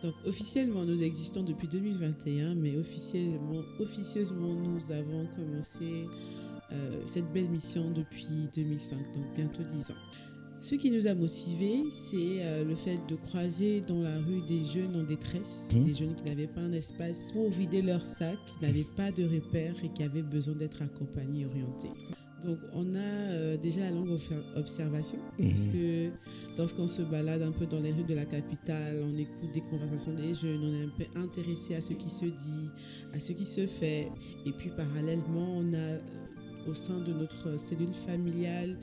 Donc officiellement, nous existons depuis 2021, mais officieusement, nous avons commencé cette belle mission depuis 2005, donc bientôt 10 ans. Ce qui nous a motivés, c'est le fait de croiser dans la rue des jeunes en détresse, des jeunes qui n'avaient pas un espace pour vider leur sac, qui n'avaient pas de repères et qui avaient besoin d'être accompagnés, orientés. Donc on a déjà la longue observation, parce que lorsqu'on se balade un peu dans les rues de la capitale, on écoute des conversations des jeunes, on est un peu intéressé à ce qui se dit, à ce qui se fait. Et puis parallèlement, on a au sein de notre cellule familiale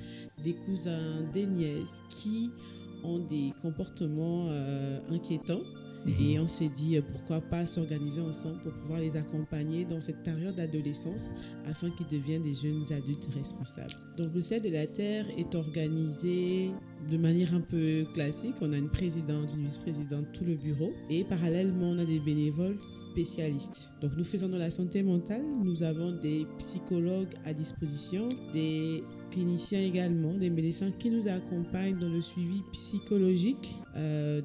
des cousins, des nièces qui ont des comportements inquiétants. Et on s'est dit pourquoi pas s'organiser ensemble pour pouvoir les accompagner dans cette période d'adolescence afin qu'ils deviennent des jeunes adultes responsables. Donc le Cercle de la Terre est organisé de manière un peu classique. On a une présidente, une vice-présidente, tout le bureau. Et parallèlement, on a des bénévoles spécialistes. Donc nous faisons dans la santé mentale. Nous avons des psychologues à disposition, des cliniciens également, des médecins qui nous accompagnent dans le suivi psychologique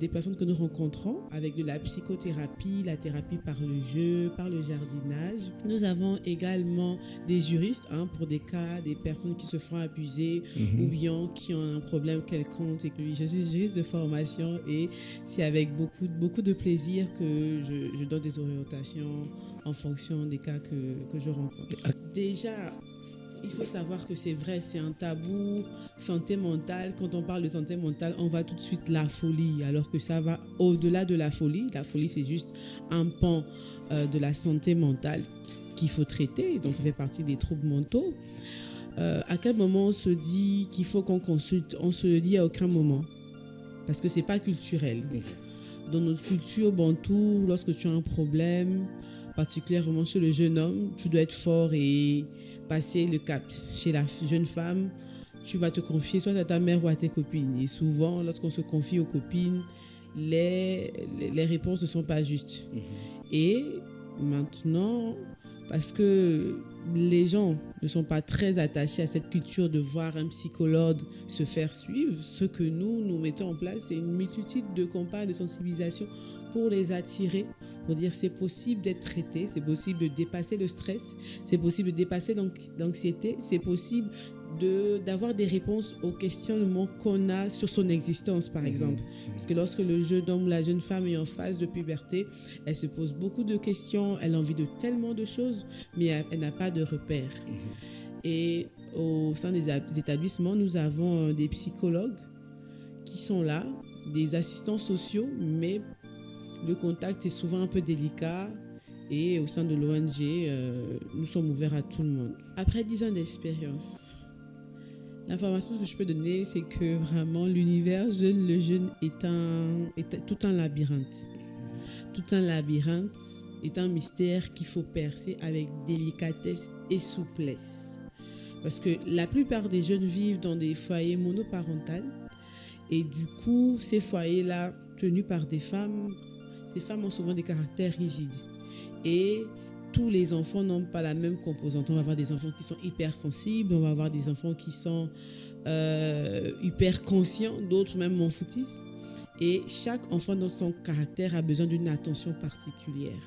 des personnes que nous rencontrons avec de la psychothérapie, la thérapie par le jeu, par le jardinage. Nous avons également des juristes pour des cas, des personnes qui se font abuser ou bien qui ont un problème quelconque. Et que je suis juriste de formation et c'est avec beaucoup de plaisir que je donne des orientations en fonction des cas que je rencontre. Déjà, il faut savoir que c'est vrai, c'est un tabou, santé mentale. Quand on parle de santé mentale, on va tout de suite la folie, alors que ça va au-delà de la folie. La folie, c'est juste un pan de la santé mentale qu'il faut traiter, donc ça fait partie des troubles mentaux. À quel moment on se dit qu'il faut qu'on consulte? On se le dit à aucun moment, parce que c'est pas culturel. Dans notre culture bantou, lorsque tu as un problème, particulièrement chez le jeune homme, tu dois être fort et passer le cap. Chez la jeune femme, tu vas te confier soit à ta mère ou à tes copines. Et souvent, lorsqu'on se confie aux copines, les réponses ne sont pas justes. Et maintenant, parce que les gens ne sont pas très attachés à cette culture de voir un psychologue se faire suivre, ce que nous mettons en place, c'est une multitude de campagnes de sensibilisation pour les attirer, pour dire c'est possible d'être traité, c'est possible de dépasser le stress, c'est possible de dépasser l'anxiété, c'est possible d'avoir des réponses aux questionnements qu'on a sur son existence, par exemple. Parce que lorsque le jeune homme ou la jeune femme est en phase de puberté, elle se pose beaucoup de questions, elle a envie de tellement de choses, mais elle n'a pas de repères. Et au sein des établissements, nous avons des psychologues qui sont là, des assistants sociaux, mais le contact est souvent un peu délicat. Et au sein de l'ONG, nous sommes ouverts à tout le monde. Après 10 ans d'expérience, l'information que je peux donner, c'est que vraiment l'univers jeune, le jeune est tout un labyrinthe. Tout un labyrinthe est un mystère qu'il faut percer avec délicatesse et souplesse. Parce que la plupart des jeunes vivent dans des foyers monoparentaux et du coup, ces foyers-là, tenus par des femmes, ces femmes ont souvent des caractères rigides. Et tous les enfants n'ont pas la même composante. On va avoir des enfants qui sont hypersensibles, on va avoir des enfants qui sont hyper conscients, d'autres même m'en foutissent. Et chaque enfant dans son caractère a besoin d'une attention particulière.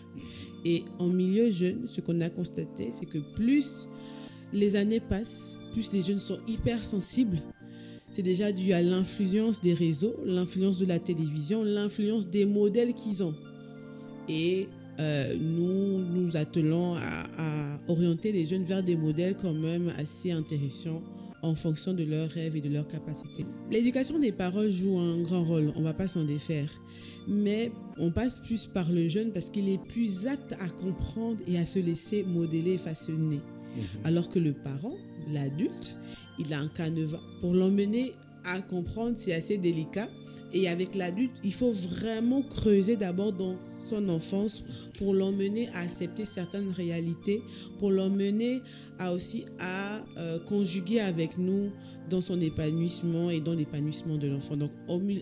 Et en milieu jeune, ce qu'on a constaté, c'est que plus les années passent, plus les jeunes sont hypersensibles. C'est déjà dû à l'influence des réseaux, l'influence de la télévision, l'influence des modèles qu'ils ont. Et nous nous attelons à orienter les jeunes vers des modèles quand même assez intéressants en fonction de leurs rêves et de leurs capacités. L'éducation des parents joue un grand rôle, on ne va pas s'en défaire. Mais on passe plus par le jeune parce qu'il est plus apte à comprendre et à se laisser modeler et façonner. Alors que le parent, l'adulte, il a un canevas. Pour l'emmener à comprendre, c'est assez délicat. Et avec l'adulte, il faut vraiment creuser d'abord dans son enfance pour l'emmener à accepter certaines réalités, pour l'emmener à conjuguer avec nous dans son épanouissement et dans l'épanouissement de l'enfant. Donc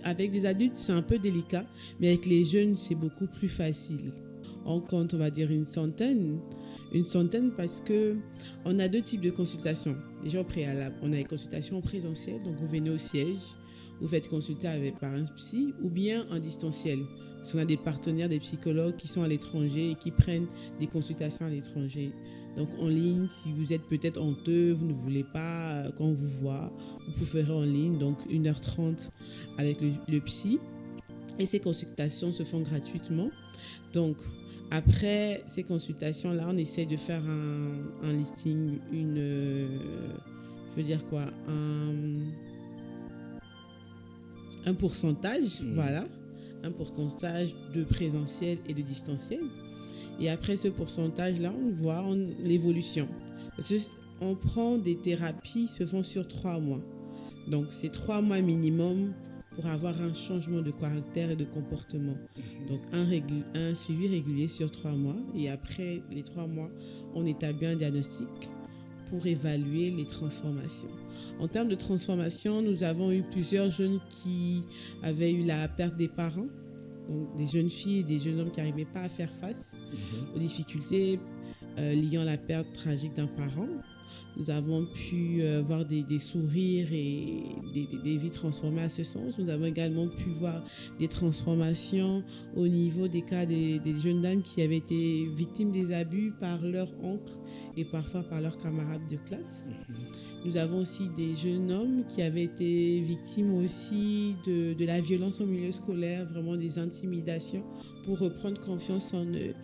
avec des adultes, c'est un peu délicat, mais avec les jeunes, c'est beaucoup plus facile. On compte, on va dire, une centaine parce que on a deux types de consultations. Déjà au préalable, on a les consultations en présentiel, donc vous venez au siège, vous faites consulter par un psy ou bien en distanciel. Parce qu'on a des partenaires, des psychologues qui sont à l'étranger et qui prennent des consultations à l'étranger. Donc en ligne, si vous êtes peut-être honteux, vous ne voulez pas qu'on vous voit, vous pouvez faire en ligne, donc 1h30 avec le psy. Et ces consultations se font gratuitement. Donc après ces consultations-là, on essaie de faire un listing, un pourcentage, voilà, un pourcentage de présentiel et de distanciel. Et après ce pourcentage-là, on voit l'évolution. Parce qu'on prend des thérapies, se font sur 3 mois. Donc, c'est 3 mois minimum pour avoir un changement de caractère et de comportement. Donc, un suivi régulier sur 3 mois. Et après les 3 mois, on établit un diagnostic pour évaluer les transformations. En termes de transformation, nous avons eu plusieurs jeunes qui avaient eu la perte des parents. Donc, des jeunes filles et des jeunes hommes qui n'arrivaient pas à faire face aux difficultés liant à la perte tragique d'un parent. Nous avons pu voir des sourires et des vies transformées à ce sens. Nous avons également pu voir des transformations au niveau des cas des jeunes dames qui avaient été victimes des abus par leur oncle et parfois par leurs camarades de classe. Nous avons aussi des jeunes hommes qui avaient été victimes aussi de la violence au milieu scolaire, vraiment des intimidations pour reprendre confiance en eux.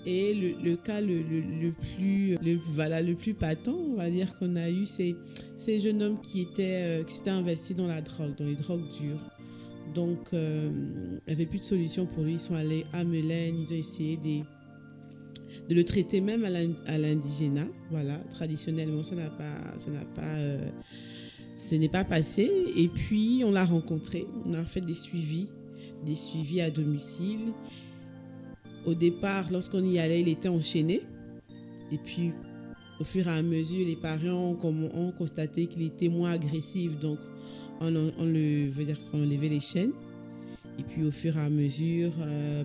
Et le cas le plus patent, on va dire, qu'on a eu, c'est ces jeunes hommes qui s'étaient investis dans la drogue, dans les drogues dures. Donc, il n'y avait plus de solution pour lui. Ils sont allés à Melaine, ils ont essayé de le traiter même à l'indigénat. Voilà, traditionnellement, ce n'est pas passé. Et puis, on l'a rencontré, on a fait des suivis à domicile. Au départ, lorsqu'on y allait, il était enchaîné. Et puis, au fur et à mesure, les parents ont constaté qu'il était moins agressif. Donc, on enlevait les chaînes. Et puis, au fur et à mesure,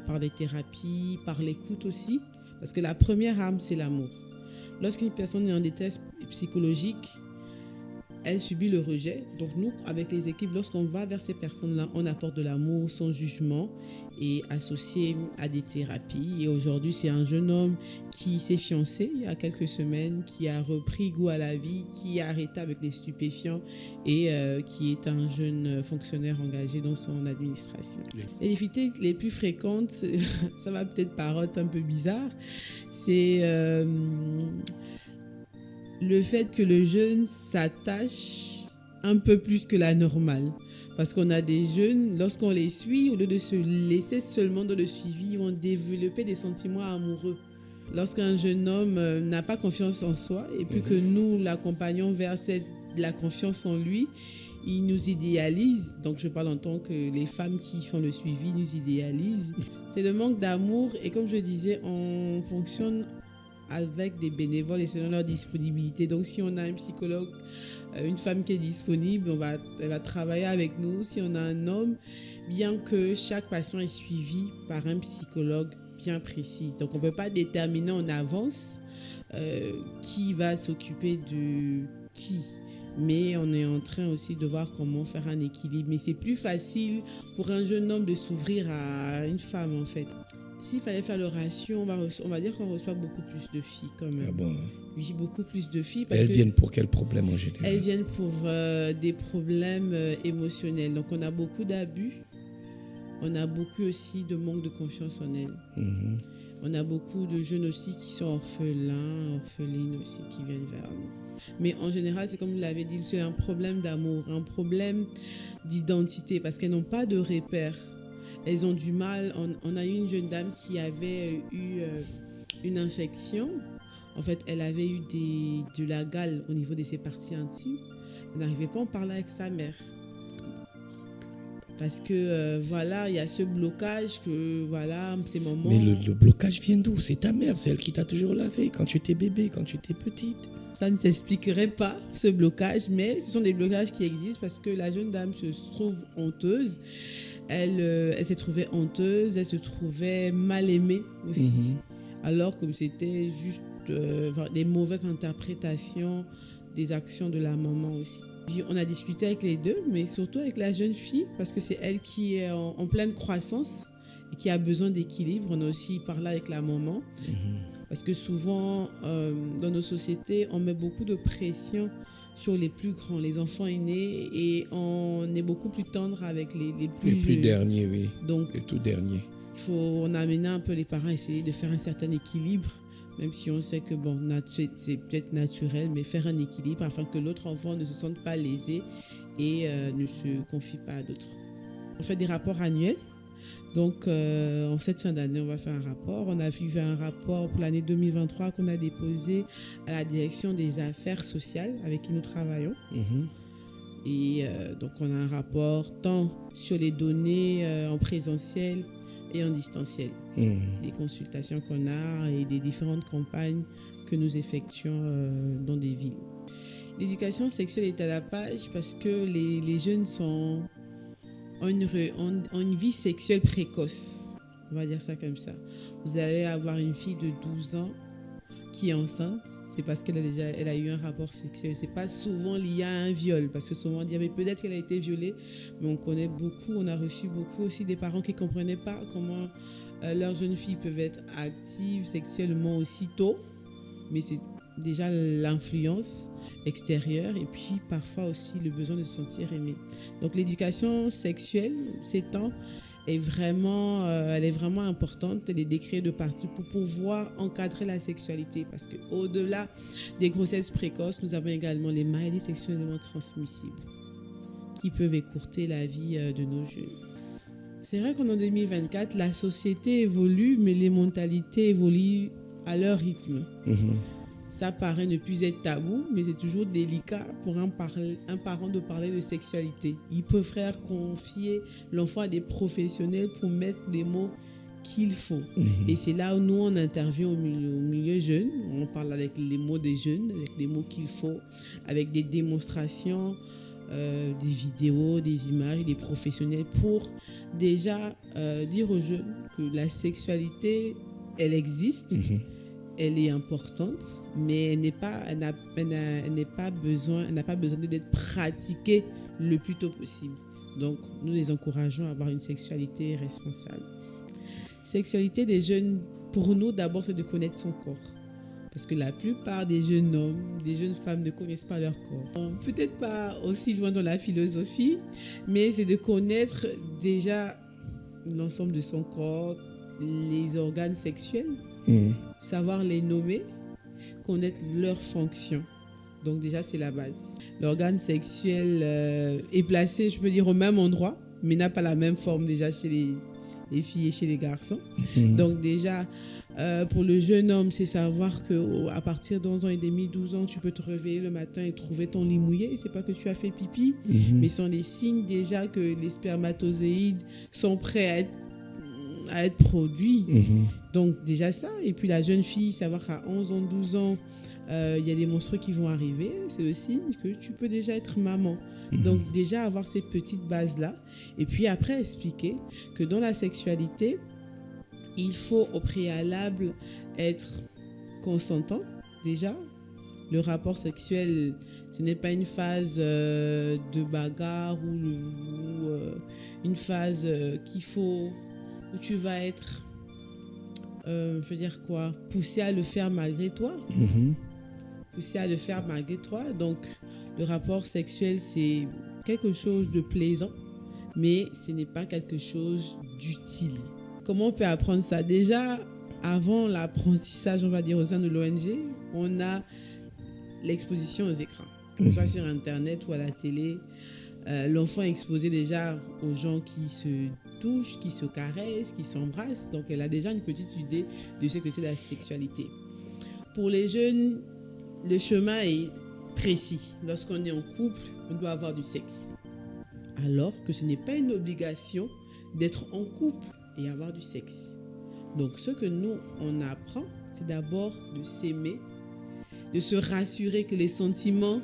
par des thérapies, par l'écoute aussi. Parce que la première arme, c'est l'amour. Lorsqu'une personne est en détresse psychologique, elle subit le rejet. Donc nous, avec les équipes, lorsqu'on va vers ces personnes-là, on apporte de l'amour sans jugement et associé à des thérapies. Et aujourd'hui, c'est un jeune homme qui s'est fiancé il y a quelques semaines, qui a repris goût à la vie, qui a arrêté avec les stupéfiants et qui est un jeune fonctionnaire engagé dans son administration. Les difficultés les plus fréquentes, ça va peut-être paraître un peu bizarre, c'est le fait que le jeune s'attache un peu plus que la normale. Parce qu'on a des jeunes, lorsqu'on les suit, au lieu de se laisser seulement dans le suivi, ils vont développer des sentiments amoureux. Lorsqu'un jeune homme n'a pas confiance en soi et puis que nous l'accompagnons vers la confiance en lui, il nous idéalise. Donc je parle en tant que les femmes qui font le suivi nous idéalisent. C'est le manque d'amour et comme je disais, on fonctionne avec des bénévoles et selon leur disponibilité. Donc si on a un psychologue, une femme qui est disponible, elle va travailler avec nous. Si on a un homme, bien que chaque patient est suivi par un psychologue bien précis. Donc on ne peut pas déterminer en avance qui va s'occuper de qui. Mais on est en train aussi de voir comment faire un équilibre. Mais c'est plus facile pour un jeune homme de s'ouvrir à une femme en fait. S'il fallait faire le ratio, on va dire qu'on reçoit beaucoup plus de filles quand même. Ah bon, hein? Oui, beaucoup plus de filles. Elles viennent pour quel problème en général? Elles viennent pour des problèmes émotionnels. Donc on a beaucoup d'abus. On a beaucoup aussi de manque de confiance en elles. Mm-hmm. On a beaucoup de jeunes aussi qui sont orphelines aussi, qui viennent vers nous. Mais en général, c'est comme vous l'avez dit, c'est un problème d'amour, un problème d'identité parce qu'elles n'ont pas de repères. Elles ont du mal. On a eu une jeune dame qui avait eu une infection. En fait, elle avait eu de la gale au niveau de ses parties intimes. Elle n'arrivait pas à en parler avec sa mère. Parce que voilà, il y a ce blocage que voilà, ces moments... Mais le blocage vient d'où? C'est ta mère, c'est elle qui t'a toujours lavé quand tu étais bébé, quand tu étais petite. Ça ne s'expliquerait pas, ce blocage, mais ce sont des blocages qui existent parce que la jeune dame se trouve honteuse. Elle s'est trouvée honteuse, elle se trouvait mal aimée aussi, alors que c'était juste des mauvaises interprétations des actions de la maman aussi. Puis on a discuté avec les deux, mais surtout avec la jeune fille, parce que c'est elle qui est en pleine croissance et qui a besoin d'équilibre. On a aussi parlé avec la maman. Parce que souvent, dans nos sociétés, on met beaucoup de pression sur les plus grands, les enfants aînés, et on est beaucoup plus tendre avec les plus jeunes. Les plus derniers, oui. Donc, les tout derniers. On a amené un peu les parents à essayer de faire un certain équilibre, même si on sait que bon, c'est peut-être naturel, mais faire un équilibre afin que l'autre enfant ne se sente pas lésé et ne se confie pas à d'autres. On fait des rapports annuels. Donc, en cette fin d'année, on va faire un rapport. On a vu un rapport pour l'année 2023 qu'on a déposé à la direction des affaires sociales avec qui nous travaillons. Et donc, on a un rapport tant sur les données en présentiel et en distanciel. Des consultations qu'on a et des différentes campagnes que nous effectuons dans des villes. L'éducation sexuelle est à la page parce que les jeunes ont une vie sexuelle précoce. On va dire ça comme ça. Vous allez avoir une fille de 12 ans qui est enceinte. C'est parce qu'elle a eu un rapport sexuel. C'est pas souvent lié à un viol. Parce que souvent on dit, mais peut-être qu'elle a été violée. Mais on a reçu beaucoup aussi des parents qui ne comprenaient pas comment leurs jeunes filles peuvent être actives sexuellement aussitôt. Mais c'est déjà l'influence extérieure et puis parfois aussi le besoin de se sentir aimé. Donc l'éducation sexuelle, ces temps, elle est vraiment importante. Elle est décriée de partout pour pouvoir encadrer la sexualité, parce qu'au-delà des grossesses précoces, nous avons également les maladies sexuellement transmissibles qui peuvent écourter la vie de nos jeunes. C'est vrai qu'en 2024, la société évolue, mais les mentalités évoluent à leur rythme. Ça paraît ne plus être tabou, mais c'est toujours délicat pour un parent de parler de sexualité. Il peut faire confier l'enfant à des professionnels pour mettre les mots qu'il faut. Et c'est là où nous, on intervient au milieu jeune. On parle avec les mots des jeunes, avec les mots qu'il faut, avec des démonstrations, des vidéos, des images, des professionnels pour déjà dire aux jeunes que la sexualité, elle existe. Elle est importante, mais elle n'a pas besoin d'être pratiquée le plus tôt possible. Donc, nous les encourageons à avoir une sexualité responsable. Sexualité des jeunes, pour nous, d'abord, c'est de connaître son corps. Parce que la plupart des jeunes hommes, des jeunes femmes ne connaissent pas leur corps. Peut-être pas aussi loin dans la philosophie, mais c'est de connaître déjà l'ensemble de son corps, les organes sexuels, savoir les nommer, connaître leurs fonctions. Donc déjà, c'est la base. L'organe sexuel est placé, je peux dire, au même endroit, mais n'a pas la même forme déjà chez les filles et chez les garçons. Donc déjà, pour le jeune homme, c'est savoir qu'à partir d'11 ans et demi, 12 ans, tu peux te réveiller le matin et trouver ton lit mouillé. C'est pas que tu as fait pipi, mais ce sont des signes déjà que les spermatozoïdes sont prêts à être produits. Donc déjà ça. Et puis la jeune fille, savoir qu'à 11 ans, 12 ans, il y a des menstrues qui vont arriver. C'est le signe que tu peux déjà être maman. Donc déjà avoir ces petites bases-là. Et puis après expliquer que dans la sexualité, il faut au préalable être consentant déjà. Le rapport sexuel, ce n'est pas une phase de bagarre ou une phase où tu vas être poussé à le faire malgré toi. Poussé à le faire malgré toi. Donc le rapport sexuel, c'est quelque chose de plaisant, mais ce n'est pas quelque chose d'utile. Comment on peut apprendre ça? Déjà, avant l'apprentissage, on va dire, au sein de l'ONG, on a l'exposition aux écrans, que ce soit sur Internet ou à la télé. L'enfant est exposé déjà aux gens qui se touchent, qui se caressent, qui s'embrassent. Donc, elle a déjà une petite idée de ce que c'est la sexualité. Pour les jeunes, le chemin est précis. Lorsqu'on est en couple, on doit avoir du sexe. Alors que ce n'est pas une obligation d'être en couple et avoir du sexe. Donc, ce que nous, on apprend, c'est d'abord de s'aimer, de se rassurer que les sentiments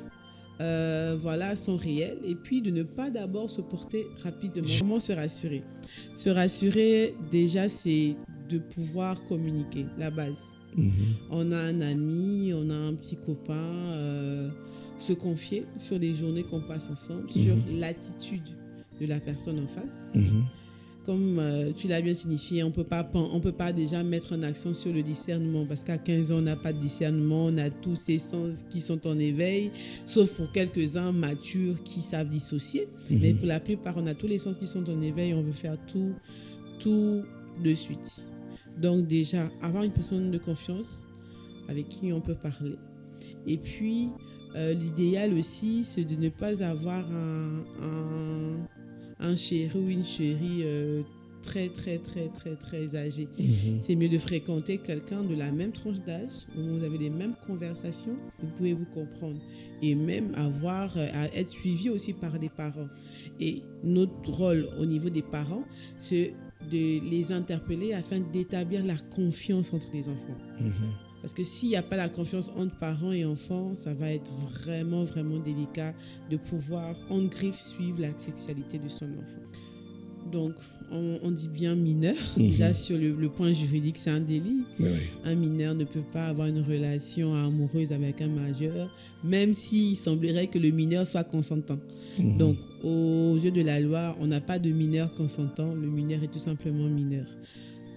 sont réels, et puis de ne pas d'abord se porter rapidement. Comment se rassurer? Se rassurer, déjà, c'est de pouvoir communiquer, la base. On a un ami, on a un petit copain, se confier sur les journées qu'on passe ensemble, sur l'attitude de la personne en face. comme tu l'as bien signifié, on peut pas déjà mettre un accent sur le discernement parce qu'à 15 ans, on n'a pas de discernement, on a tous ces sens qui sont en éveil, sauf pour quelques-uns matures qui savent dissocier. Mais pour la plupart, on a tous les sens qui sont en éveil, on veut faire tout de suite. Donc déjà, avoir une personne de confiance avec qui on peut parler. Et puis, l'idéal aussi, c'est de ne pas avoir un chéri ou une chérie très âgé. C'est mieux de fréquenter quelqu'un de la même tranche d'âge où vous avez les mêmes conversations, vous pouvez vous comprendre et même à être suivi aussi par des parents. Et notre rôle au niveau des parents, c'est de les interpeller afin d'établir la confiance entre les enfants. Parce que s'il n'y a pas la confiance entre parents et enfants, ça va être vraiment délicat de pouvoir en griffe suivre la sexualité de son enfant. Donc, on dit bien mineur. Déjà, sur le point juridique, c'est un délit. Oui. Un mineur ne peut pas avoir une relation amoureuse avec un majeur, même s'il semblerait que le mineur soit consentant. Donc, aux yeux de la loi, on n'a pas de mineur consentant. Le mineur est tout simplement mineur.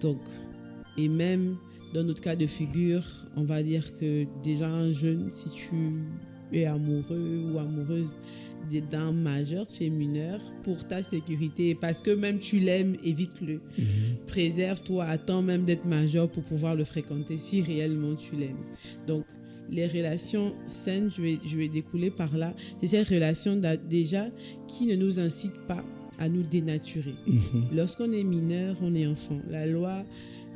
Donc, et même dans notre cas de figure, on va dire que déjà un jeune, si tu es amoureux ou amoureuse d'un majeur, tu es mineur, pour ta sécurité, parce que même tu l'aimes, évite-le. Préserve-toi, attends même d'être majeur pour pouvoir le fréquenter si réellement tu l'aimes. Donc, les relations saines, je vais découler par là, c'est cette relation déjà qui ne nous incite pas à nous dénaturer. Lorsqu'on est mineur, on est enfant. La loi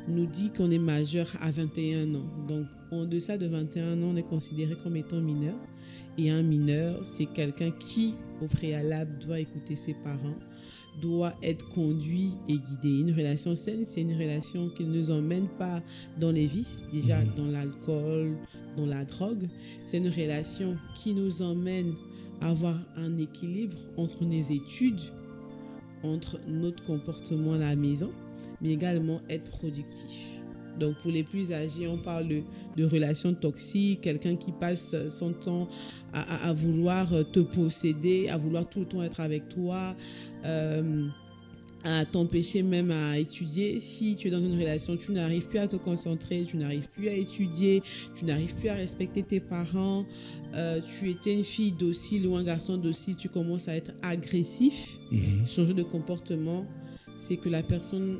nous dit qu'on est majeur à 21 ans. Donc, en deçà de 21 ans, on est considéré comme étant mineur. Et un mineur, c'est quelqu'un qui, au préalable, doit écouter ses parents, doit être conduit et guidé. Une relation saine, c'est une relation qui ne nous emmène pas dans les vices, déjà dans l'alcool, dans la drogue. C'est une relation qui nous emmène à avoir un équilibre entre nos études, entre notre comportement à la maison, mais également être productif. Donc pour les plus âgés, on parle de relations toxiques, quelqu'un qui passe son temps à vouloir te posséder, à vouloir tout le temps être avec toi, à t'empêcher même à étudier. Si tu es dans une relation, tu n'arrives plus à te concentrer, tu n'arrives plus à étudier, tu n'arrives plus à respecter tes parents, tu étais une fille docile ou un garçon docile, tu commences à être agressif, changer de comportement, c'est que la personne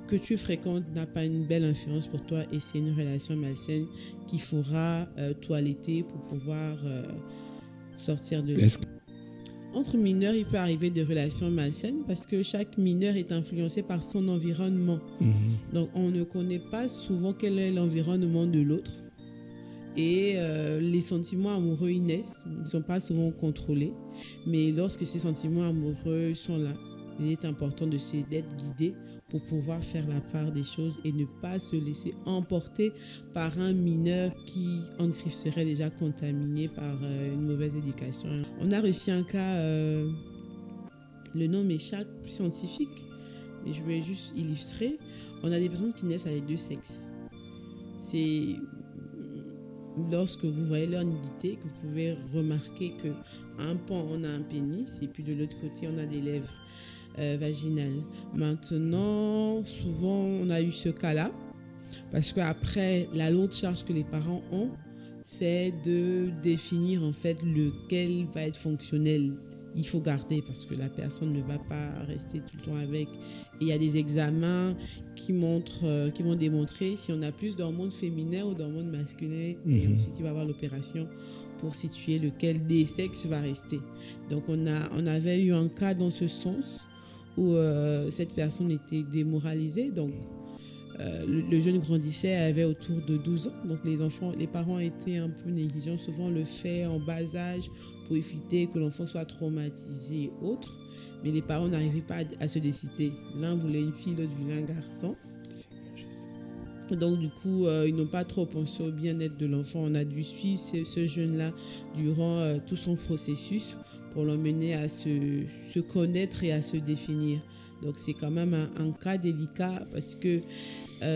que tu fréquentes n'a pas une belle influence pour toi et c'est une relation malsaine qu'il faudra toiletter pour pouvoir sortir de là. Entre mineurs, il peut arriver des relations malsaines parce que chaque mineur est influencé par son environnement. Donc, on ne connaît pas souvent quel est l'environnement de l'autre. Et les sentiments amoureux, ils naissent, ils ne sont pas souvent contrôlés. Mais lorsque ces sentiments amoureux sont là, il est important d'être guidé pour pouvoir faire la part des choses et ne pas se laisser emporter par un mineur qui, en griffe, serait déjà contaminé par une mauvaise éducation. On a reçu un cas, le nom m'échappe, scientifique, mais je vais juste illustrer. On a des personnes qui naissent avec deux sexes. C'est lorsque vous voyez leur nudité que vous pouvez remarquer qu'à un pan, on a un pénis et puis de l'autre côté, on a des lèvres vaginales. Maintenant, souvent, on a eu ce cas-là parce qu'après, la lourde charge que les parents ont, c'est de définir en fait lequel va être fonctionnel. Il faut garder parce que la personne ne va pas rester tout le temps avec. Et il y a des examens qui vont démontrer si on a plus d'hormones féminins ou d'hormones masculins. Et ensuite, il va y avoir l'opération pour situer lequel des sexes va rester. Donc, on avait eu un cas dans ce sens où cette personne était démoralisée. Donc, le jeune grandissait, avait autour de 12 ans. Donc, les parents étaient un peu négligents. Souvent, on le fait en bas âge pour éviter que l'enfant soit traumatisé et autres. Mais les parents n'arrivaient pas à se décider. L'un voulait une fille, l'autre voulait un garçon. Donc, du coup, ils n'ont pas trop pensé au bien-être de l'enfant. On a dû suivre ce jeune-là durant tout son processus pour l'emmener à se connaître et à se définir. Donc, c'est quand même un cas délicat parce que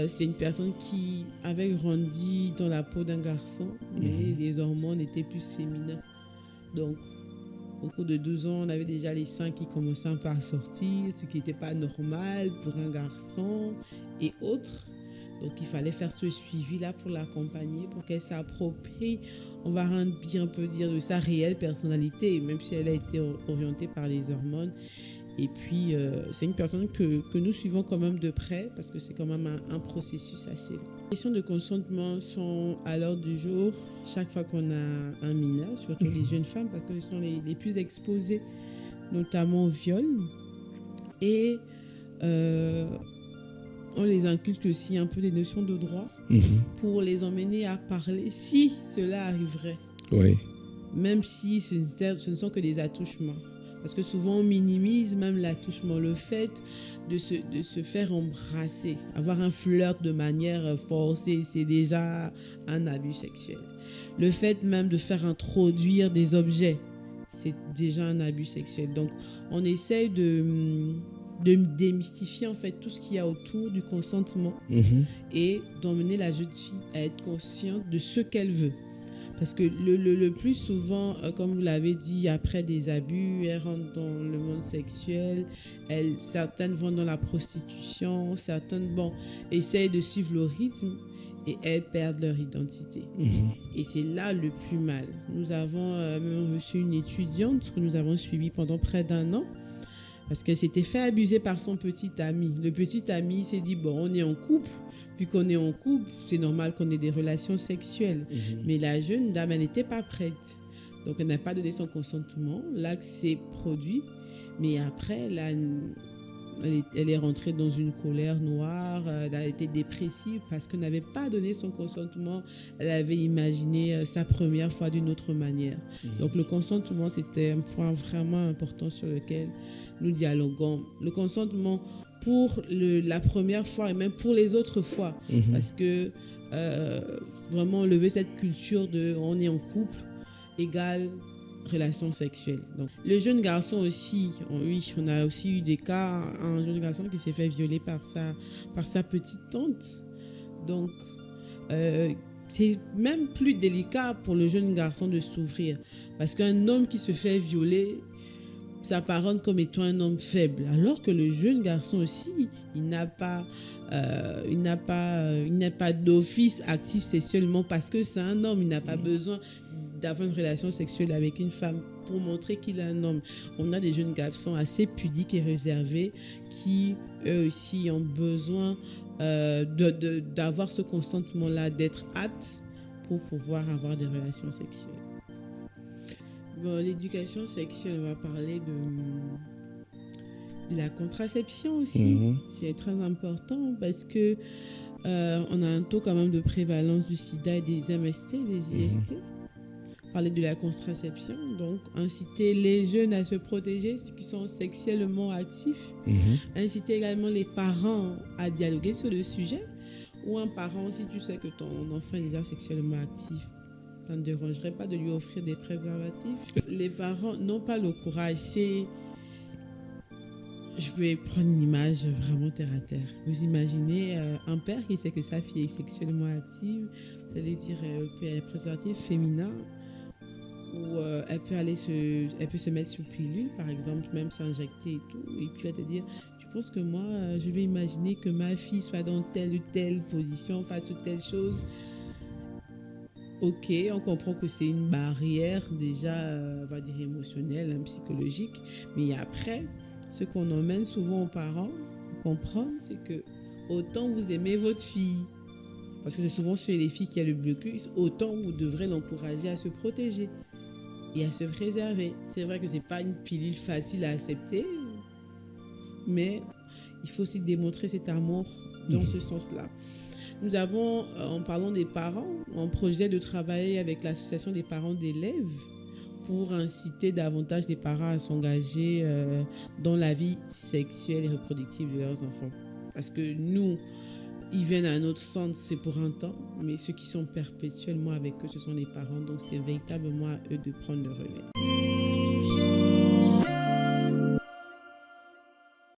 c'est une personne qui avait grandi dans la peau d'un garçon, mais les hormones étaient plus féminines. Donc, Au cours de 12 ans, on avait déjà les seins qui commençaient un peu à sortir, ce qui n'était pas normal pour un garçon et autres. Donc, il fallait faire ce suivi-là pour l'accompagner, pour qu'elle s'approprie, on va un peu dire, de sa réelle personnalité, même si elle a été orientée par les hormones. Et puis, c'est une personne que nous suivons quand même de près, parce que c'est quand même un processus assez long. Les questions de consentement sont à l'ordre du jour chaque fois qu'on a un mineur, surtout les jeunes femmes, parce que ce sont les plus exposées, notamment au viol. Et on les inculque aussi un peu des notions de droit pour les emmener à parler si cela arriverait. Oui. Même si ce ne sont que des attouchements. Parce que souvent on minimise même l'attouchement, le fait de se faire embrasser, avoir un flirt de manière forcée, c'est déjà un abus sexuel. Le fait même de faire introduire des objets, c'est déjà un abus sexuel. Donc on essaye de démystifier en fait tout ce qu'il y a autour du consentement et d'emmener la jeune fille à être consciente de ce qu'elle veut. Parce que le plus souvent, comme vous l'avez dit, après des abus, elles rentrent dans le monde sexuel, certaines vont dans la prostitution, certaines essayent de suivre le rythme et elles perdent leur identité. Et c'est là le plus mal. Nous avons même reçu une étudiante que nous avons suivie pendant près d'1 an, parce qu'elle s'était fait abuser par son petit ami. Le petit ami s'est dit, bon, on est en couple. Puis qu'on est en couple, c'est normal qu'on ait des relations sexuelles. Mais la jeune dame, elle n'était pas prête. Donc, elle n'a pas donné son consentement. L'acte s'est produit. Mais après, là, elle est rentrée dans une colère noire. Elle a été dépressive parce qu'elle n'avait pas donné son consentement. Elle avait imaginé sa première fois d'une autre manière. Donc, le consentement, c'était un point vraiment important sur lequel nous dialoguons. Le consentement pour la première fois et même pour les autres fois. Parce que vraiment lever cette culture de on est en couple égale relation sexuelle. Donc, le jeune garçon aussi, on a aussi eu des cas, un jeune garçon qui s'est fait violer par sa petite tante. Donc, c'est même plus délicat pour le jeune garçon de s'ouvrir. Parce qu'un homme qui se fait violer s'apparente comme étant un homme faible, alors que le jeune garçon aussi, il n'a pas d'office actif sexuellement parce que c'est un homme, il n'a pas besoin d'avoir une relation sexuelle avec une femme pour montrer qu'il est un homme. On a des jeunes garçons assez pudiques et réservés qui, eux aussi, ont besoin d'avoir ce consentement-là, d'être aptes pour pouvoir avoir des relations sexuelles. Bon, l'éducation sexuelle, on va parler de la contraception aussi. C'est très important parce que on a un taux quand même de prévalence du sida et des MST, des IST. Parler de la contraception, donc inciter les jeunes à se protéger, ceux qui sont sexuellement actifs. Inciter également les parents à dialoguer sur le sujet. Ou un parent, si tu sais que ton enfant est déjà sexuellement actif, ça ne dérangerait pas de lui offrir des préservatifs. Les parents n'ont pas le courage. Je vais prendre une image vraiment terre à terre. Vous imaginez un père qui sait que sa fille est sexuellement active, ça veut dire un préservatif féminin, ou elle peut se mettre sous pilule, par exemple, même s'injecter et tout, et puis elle va te dire, tu penses que moi, je vais imaginer que ma fille soit dans telle ou telle position, fasse telle chose. Ok, on comprend que c'est une barrière déjà, on va dire émotionnelle, psychologique, mais après, ce qu'on emmène souvent aux parents à comprendre, c'est que autant vous aimez votre fille, parce que c'est souvent chez les filles qu'il y a le blocus, autant vous devrez l'encourager à se protéger et à se préserver. C'est vrai que c'est pas une pilule facile à accepter, mais il faut aussi démontrer cet amour dans ce sens-là. Nous avons, en parlant des parents, un projet de travailler avec l'association des parents d'élèves pour inciter davantage les parents à s'engager dans la vie sexuelle et reproductive de leurs enfants. Parce que nous, ils viennent à notre centre, c'est pour un temps, mais ceux qui sont perpétuellement avec eux, ce sont les parents. Donc, c'est véritablement à eux de prendre le relais.